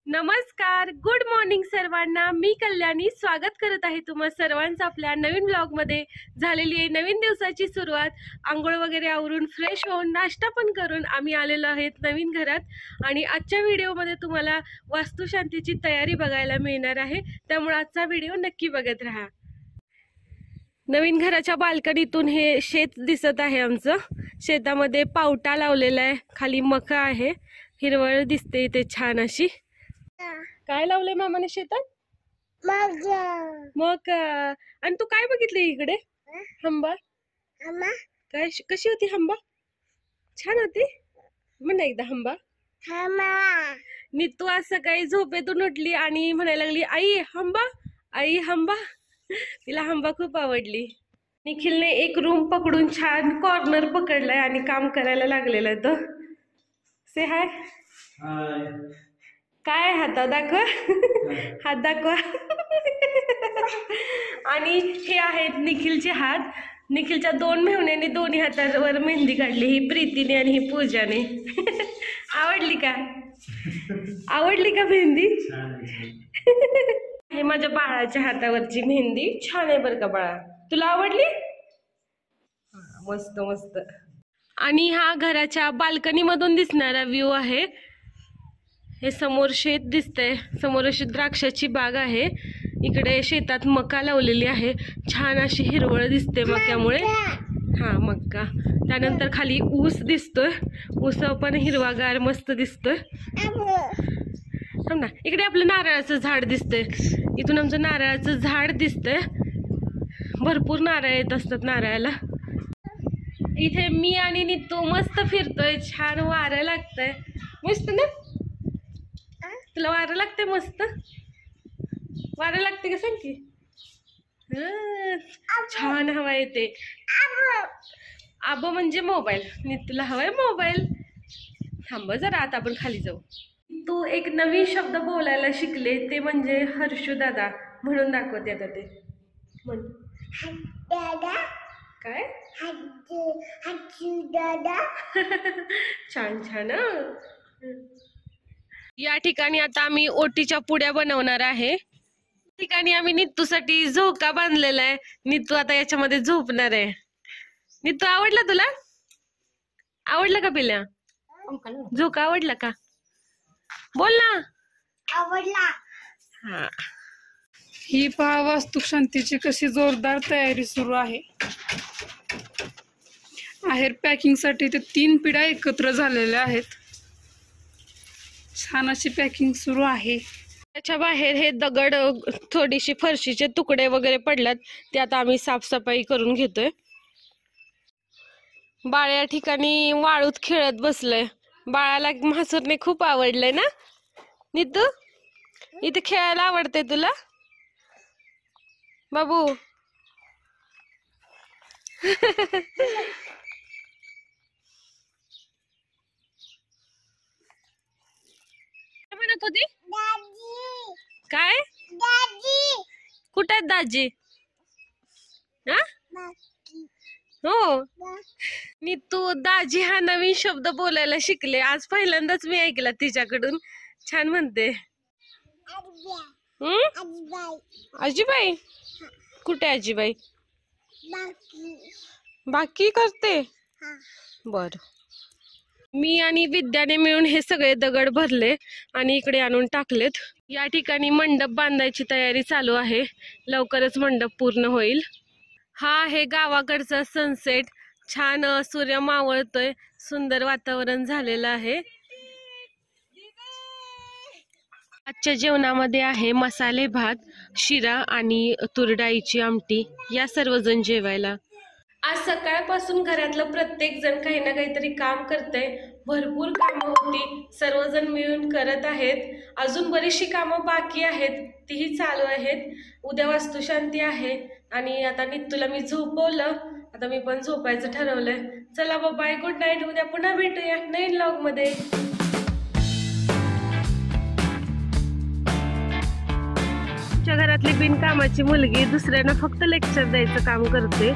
नमस्कार, good morning सर्वांना. मी कल्याणी स्वागत करत आहे तुम्हा सर्वांचं आपल्या नवीन व्लॉगमध्ये. झालेली आहे नवीन दिवसाची सुरुवात. आंघोळ वगैरे आवरून फ्रेश होऊन नाश्ता पण करून आम्ही आलेलो आहेत नवीन घरात. आणि आजच्या व्हिडिओमध्ये तुम्हाला वास्तुशांतीची तयारी बघायला मिळणार आहे, त्यामुळे आजचा व्हिडिओ नक्की बघत राहा. नवीन घराच्या बाल्कनीतून हे शेत दिसत आहे. आमचं शेतामध्ये पावटा लावलेला आहे, खाली मका आहे, हिरवळ दिसते इथे छान अशी. काय लावलंय मामाने शेतात? मग आणि तू काय बघितले इकडे? हंबा. काय कशी होती हंबा? छान होती म्हण एकदा हंबा. नीतू आज सकाळी झोपेतून उठली आणि म्हणायला लागली आई हंबा, आई हंबा. तिला हंबा खूप आवडली. निखिलने एक रूम पकडून छान कॉर्नर पकडलाय आणि काम करायला लागलेला आहे. तो से हाय. काय हात दाखवा, हात दाखवा. आणि हे आहेत निखिलचे हात. निखिलच्या दोन मेहुण्याने दोन्ही हातावर मेहंदी काढली, ही प्रीतीने आणि ही पूजाने. आवडली का? आवडली का मेहंदी? हे माझ्या बाळाच्या हातावरची मेहंदी छान आहे बरं का बाळा, तुला आवडली? मस्त मस्त. आणि हा घराच्या बाल्कनी मधून दिसणारा व्ह्यू आहे. हे समोर शेत दिसतंय, समोर अशी द्राक्षाची बाग आहे. इकडे शेतात मका लावलेली आहे, छान अशी हिरवळ दिसते मक्यामुळे. हा मक्का. त्यानंतर खाली ऊस दिसतोय, ऊस पण हिरवागार मस्त दिसतोय. थांब ना, इकडे आपलं नारळाचं झाड दिसतंय. इथून आमचं नारळाचं झाड दिसतंय, भरपूर नारळ येत असतात नारळाला. इथे मी आणि नीतू मस्त फिरतोय, छान वारं लागतंय. मस्त ना? तुला वारं लागते? मस्त वारं लागते का? सांग की. छान हवा येते. आबो म्हणजे मोबाईल. नीतूला हवाय मोबाईल. थांब जरा, आता आपण खाली जाऊ. तू एक नवीन शब्द बोलायला शिकले, ते म्हणजे हर्षू दादा म्हणून दाखवते आता. ते म्हण. काय? छान छान. या ठिकाणी आता आम्ही ओटीच्या पुड्या बनवणार आहे. ठिकाणी आम्ही नीतूसाठी झोका बांधलेला आहे. नीतू आता याच्यामध्ये झोपणार आहे. नीतू आवडला तुला? आवडला का पिल्या? झोका आवडला का? बोल ना. आवडला. हा. ही पहा वास्तुशांतीची कशी जोरदार तयारी सुरू आहे. आहेर पॅकिंग साठी ते 3 पिढ्या एकत्र झालेल्या आहेत. छान अशी पॅकिंग सुरू आहे. त्याच्या बाहेर हे दगड, थोडीशी फरशीचे तुकडे वगैरे पडल्यात, ते आता आम्ही साफसफाई करून घेतोय. बाळ या ठिकाणी वाळूत खेळत बसलंय. बाळाला म्हासूरने खूप आवडलंय ना नीतू? इथे खेळायला आवडते तुला बाबू? म्हणत होती काय? कुठे आहेत दाजी? हा हो. नीतू दाजी हा नवीन शब्द बोलायला शिकले, आज पहिल्यांदाच मी ऐकला तिच्याकडून. छान म्हणते. आजीबाई? कुठे आजीबाई? बाकी करते. बर. मी आणि विद्याने मिळून हे सगळे दगड भरले आणि इकडे आणून टाकलेत. या ठिकाणी मंडप बांधायची तयारी चालू आहे, लवकरच मंडप पूर्ण होईल. हा आहे गावाकडचा सनसेट. छान सूर्य मावळतोय, सुंदर वातावरण झालेलं आहे. आजच्या जेवणामध्ये आहे मसाले भात, शिरा आणि तुरडाळीची आमटी. या सर्वजण जेवायला. आज सकाळपासून घरातलं प्रत्येक जण काही ना काहीतरी काम करतंय. भरपूर कामं होती, सर्वजण मिळून करत आहेत. अजून बरीचशी कामं बाकी आहेत, तीही चालू आहेत. उद्या वास्तुशांती आहे आणि आता नीतूला मी झोपवलं, आता मी पण झोपायचं ठरवलंय. चला बाय, गुड नाईट. उद्या पुन्हा भेटूया नवीन व्लॉग मध्ये. घरातली बिनकामाची मुलगी दुसऱ्यांना फक्त लेक्चर द्यायचं काम करते.